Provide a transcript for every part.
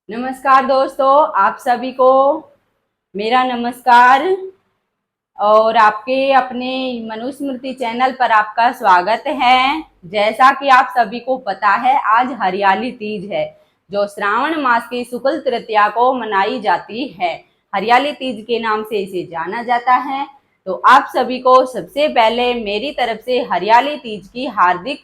नमस्कार दोस्तों, आप सभी को मेरा नमस्कार। और आपके अपने मनुस्मृति चैनल पर आपका स्वागत है। जैसा कि आप सभी को पता है, आज हरियाली तीज है जो श्रावण मास की शुक्ल तृतीया को मनाई जाती है। हरियाली तीज के नाम से इसे जाना जाता है। तो आप सभी को सबसे पहले मेरी तरफ से हरियाली तीज की हार्दिक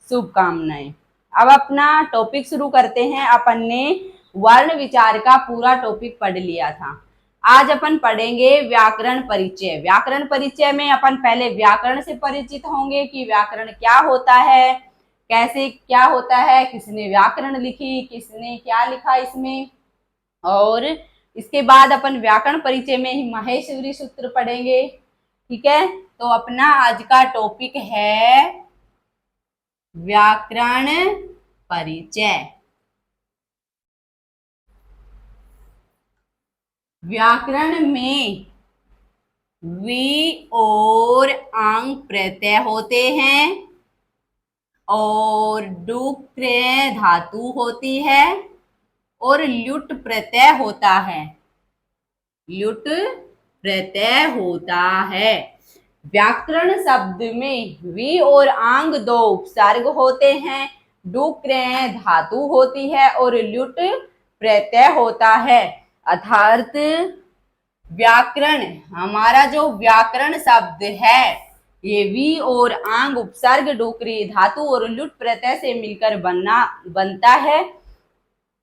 शुभकामनाएं। अब अपना टॉपिक शुरू करते हैं। अपन ने वर्ण विचार का पूरा टॉपिक पढ़ लिया था। आज अपन पढ़ेंगे व्याकरण परिचय। व्याकरण परिचय में अपन पहले व्याकरण से परिचित होंगे कि व्याकरण क्या होता है, कैसे क्या होता है, किसने व्याकरण लिखी, किसने क्या लिखा इसमें। और इसके बाद अपन व्याकरण परिचय में ही महेश्वरी सूत्र पढ़ेंगे। ठीक है, तो अपना आज का टॉपिक है व्याकरण परिचय। व्याकरण में वी और आंग प्रत्यय होते हैं और डुक्र धातु होती है और ल्युट प्रत्यय होता है। ल्युट प्रत्यय होता है। व्याकरण शब्द में वी और आंग दो उपसर्ग होते हैं, डुक्र धातु होती है और ल्युट प्रत्यय होता है। अर्थात व्याकरण, हमारा जो व्याकरण शब्द है ये वी और आंग उपसर्ग डोकरी धातु और लुट प्रत्यय से मिलकर बनता है।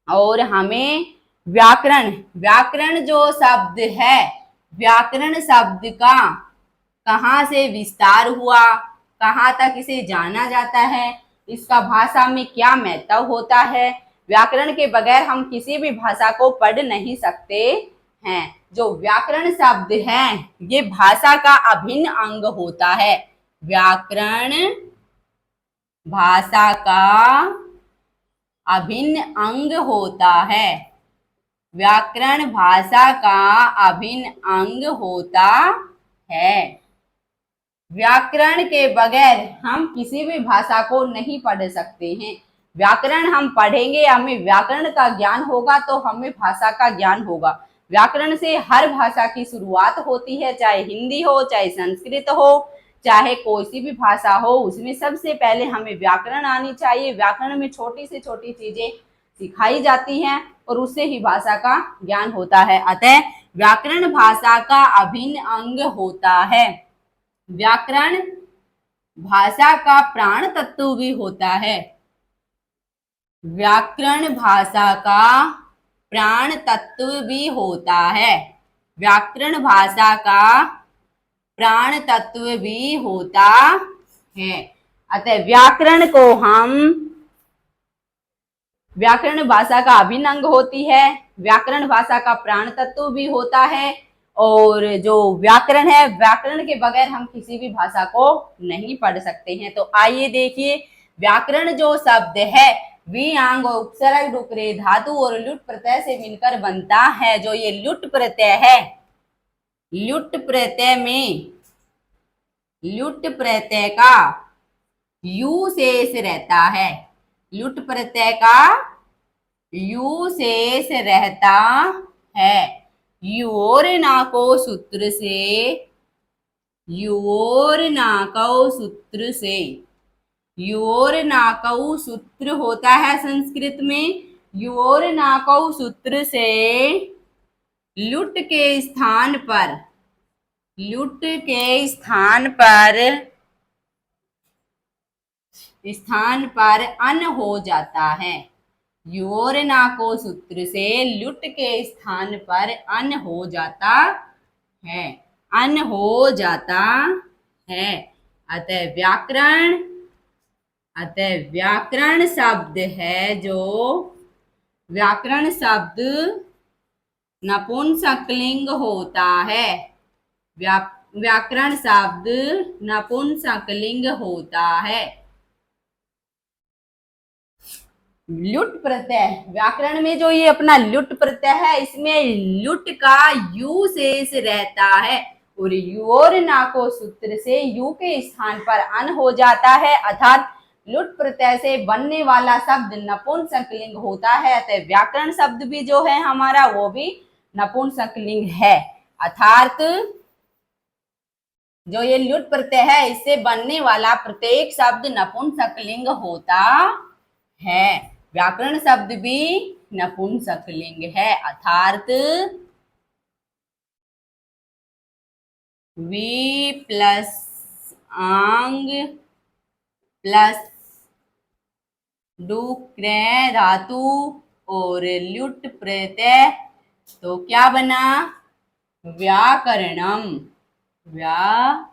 और हमें व्याकरण जो शब्द है, व्याकरण शब्द का कहाँ से विस्तार हुआ, कहाँ तक इसे जाना जाता है, इसका भाषा में क्या महत्व होता है। व्याकरण के बगैर हम किसी भी भाषा को पढ़ नहीं सकते हैं। जो व्याकरण शब्द है ये भाषा का अभिन्न अंग होता है। व्याकरण भाषा का अभिन्न अंग होता है। व्याकरण भाषा का अभिन्न अंग होता है। व्याकरण के बगैर हम किसी भी भाषा को नहीं पढ़ सकते हैं। व्याकरण हम पढ़ेंगे, हमें व्याकरण का ज्ञान होगा तो हमें भाषा का ज्ञान होगा। व्याकरण से हर भाषा की शुरुआत होती है, चाहे हिंदी हो, चाहे संस्कृत हो, चाहे कोई सी भी भाषा हो, उसमें सबसे पहले हमें व्याकरण आनी चाहिए। व्याकरण में छोटी से छोटी चीजें सिखाई जाती हैं और उससे ही भाषा का ज्ञान होता है। अतः व्याकरण भाषा का अभिन्न अंग होता है। व्याकरण भाषा का प्राण तत्व भी होता है। व्याकरण भाषा का प्राण तत्व भी होता है। व्याकरण भाषा का प्राण तत्व भी होता है। अतः व्याकरण भाषा का अभिन्न अंग होती है। व्याकरण भाषा का प्राण तत्व भी होता है। और जो व्याकरण है, व्याकरण के बगैर हम किसी भी भाषा को नहीं पढ़ सकते हैं। तो आइए देखिए, व्याकरण जो शब्द है वी आंग और उपसर्ग डुकरे धातु और लुट प्रत्यय से मिलकर बनता है। जो ये लुट प्रत्यय है, लुट प्रत्यय का यू शेष रहता है। लुट प्रत्यय का यू शेष रहता है। योर नाको सूत्र से, योर नाकौ सूत्र से, योर नाकौ सूत्र होता है संस्कृत में। योर नाकौ सूत्र से लुट के स्थान पर, लुट के स्थान पर अन हो जाता है। योर नाको सूत्र से लुट के स्थान पर अन हो जाता है, अन हो जाता है। अतः व्याकरण शब्द है जो व्याकरण शब्द नपुंसकलिंग होता है। व्याकरण शब्द नपुंसकलिंग होता है। लुट प्रत्यय, व्याकरण में जो ये अपना लुट प्रत्यय है, इसमें लुट का यू शेष रहता है और योर नाको सूत्र से यू के स्थान पर अन हो जाता है। अर्थात लुट प्रत्यय से बनने वाला शब्द नपुंसकलिंग होता है, अतः व्याकरण शब्द भी जो है हमारा वो भी नपुंसकलिंग है। अर्थात जो ये लुट प्रत्यय है इससे बनने वाला प्रत्येक शब्द नपुंसकलिंग होता है। व्याकरण शब्द भी नपुंसकलिंग है, अर्थात वी प्लस आंग प्लस डू क्रय धातु और ल्युट प्रत्यय, तो क्या बना? व्याकरणम। व्याकरणम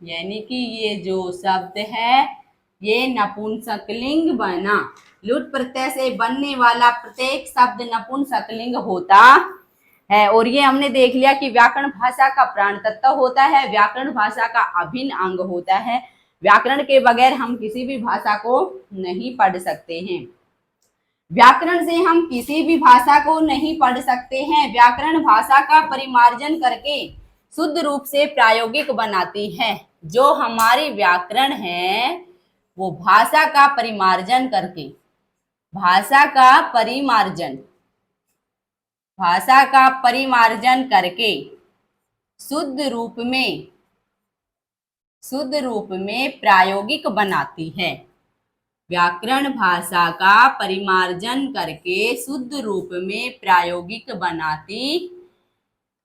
यानी कि ये जो शब्द है ये नपुंसकलिंग बना। लुट प्रत्यय से बनने वाला प्रत्येक शब्द नपुंसकलिंग होता है। और ये हमने देख लिया कि व्याकरण भाषा का प्राण तत्व होता है, व्याकरण भाषा का अभिन्न अंग होता है। व्याकरण के बगैर हम किसी भी भाषा को नहीं पढ़ सकते हैं। व्याकरण से हम किसी भी भाषा को नहीं पढ़ सकते हैं। व्याकरण भाषा का परिमार्जन करके शुद्ध रूप से प्रायोगिक बनाती है। जो हमारी व्याकरण है वो भाषा का परिमार्जन करके, भाषा का परिमार्जन करके शुद्ध रूप में प्रायोगिक बनाती है। व्याकरण भाषा का परिमार्जन करके शुद्ध रूप में प्रायोगिक बनाती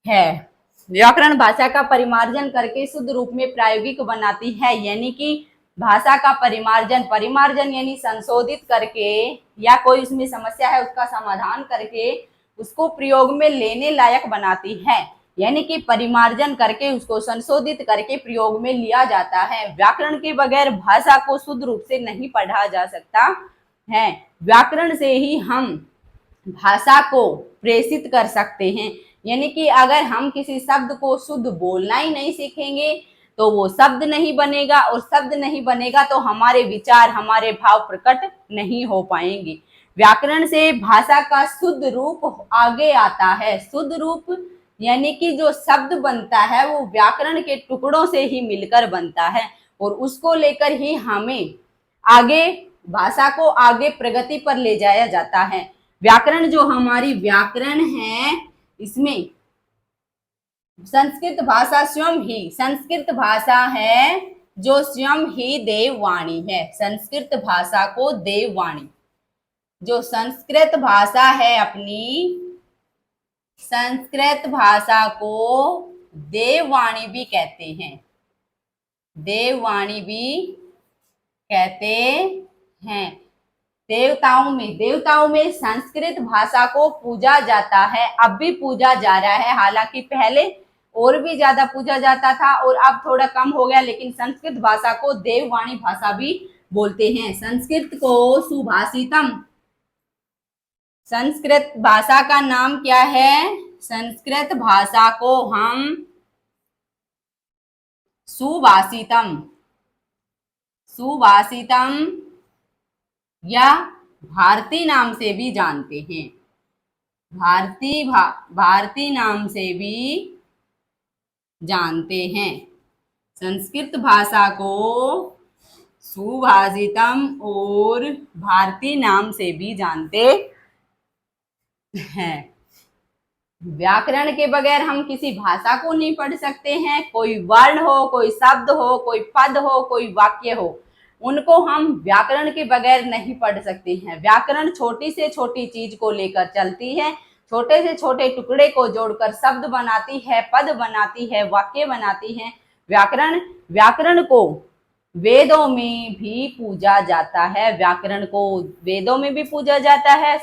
है। व्याकरण भाषा का परिमार्जन करके शुद्ध रूप में प्रायोगिक बनाती है, यानी कि भाषा का परिमार्जन यानी संशोधित करके या कोई उसमें समस्या है उसका समाधान करके उसको प्रयोग में लेने लायक बनाती है। यानी कि परिमार्जन करके उसको संशोधित करके प्रयोग में लिया जाता है। व्याकरण के बगैर भाषा को शुद्ध रूप से नहीं पढ़ा जा सकता है। व्याकरण से ही हम भाषा को प्रेषित कर सकते हैं। यानी कि अगर हम किसी शब्द को शुद्ध बोलना ही नहीं सीखेंगे तो वो शब्द नहीं बनेगा, और शब्द नहीं बनेगा तो हमारे विचार, हमारे भाव प्रकट नहीं हो पाएंगे। व्याकरण से भाषा का शुद्ध रूप आगे आता है। शुद्ध रूप यानी कि जो शब्द बनता है वो व्याकरण के टुकड़ों से ही मिलकर बनता है, और उसको लेकर ही हमें आगे भाषा को आगे प्रगति पर ले जाया जाता है। व्याकरण जो हमारी व्याकरण है इसमें संस्कृत भाषा संस्कृत भाषा है जो स्वयं ही देववाणी है। संस्कृत भाषा को देववाणी, जो संस्कृत भाषा है अपनी, संस्कृत भाषा को देववाणी भी कहते हैं। देववाणी भी कहते हैं। देवताओं में संस्कृत भाषा को पूजा जाता है, अब भी पूजा जा रहा है। हालांकि पहले और भी ज्यादा पूजा जाता था और अब थोड़ा कम हो गया, लेकिन संस्कृत भाषा को देववाणी भाषा भी बोलते हैं। संस्कृत को सुभाषितम, संस्कृत भाषा का नाम क्या है? संस्कृत भाषा को हम सुभाषितम या भारती नाम से भी जानते हैं। भारती नाम से भी जानते हैं। संस्कृत भाषा को सुभाषितम और भारती नाम से भी जानते हैं। व्याकरण के बगैर हम किसी भाषा को नहीं पढ़ सकते हैं। कोई वर्ण हो, कोई शब्द हो, कोई पद हो, कोई वाक्य हो, उनको हम व्याकरण के बगैर नहीं पढ़ सकते हैं। व्याकरण छोटी से छोटी चीज को लेकर चलती है, छोटे से छोटे टुकड़े को जोड़कर शब्द बनाती है, पद बनाती है, वाक्य बनाती है। व्याकरण को वेदों में भी पूजा जाता है। व्याकरण को वेदों में भी पूजा जाता है।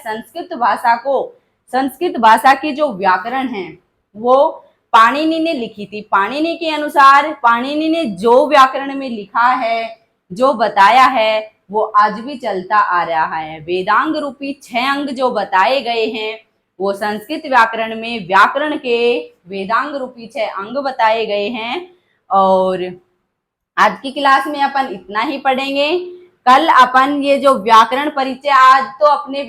संस्कृत भाषा की जो व्याकरण है वो पाणिनि ने लिखी थी। पाणिनि के अनुसार पाणिनि ने जो व्याकरण में लिखा है, जो बताया है, वो आज भी चलता आ रहा है। वेदांग रूपी 6 अंग जो बताए गए हैं वो संस्कृत व्याकरण में व्याकरण के वेदांग रूपी 6 अंग बताए गए हैं। और आज की क्लास में अपन इतना ही पढ़ेंगे। कल अपन ये जो व्याकरण परिचय, आज तो आपने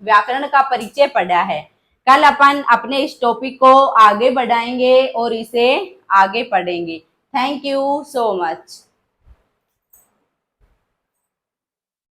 व्याकरण का परिचय पढ़ा है, कल अपन अपने इस टॉपिक को आगे बढ़ाएंगे और इसे आगे पढ़ेंगे। Thank you so much.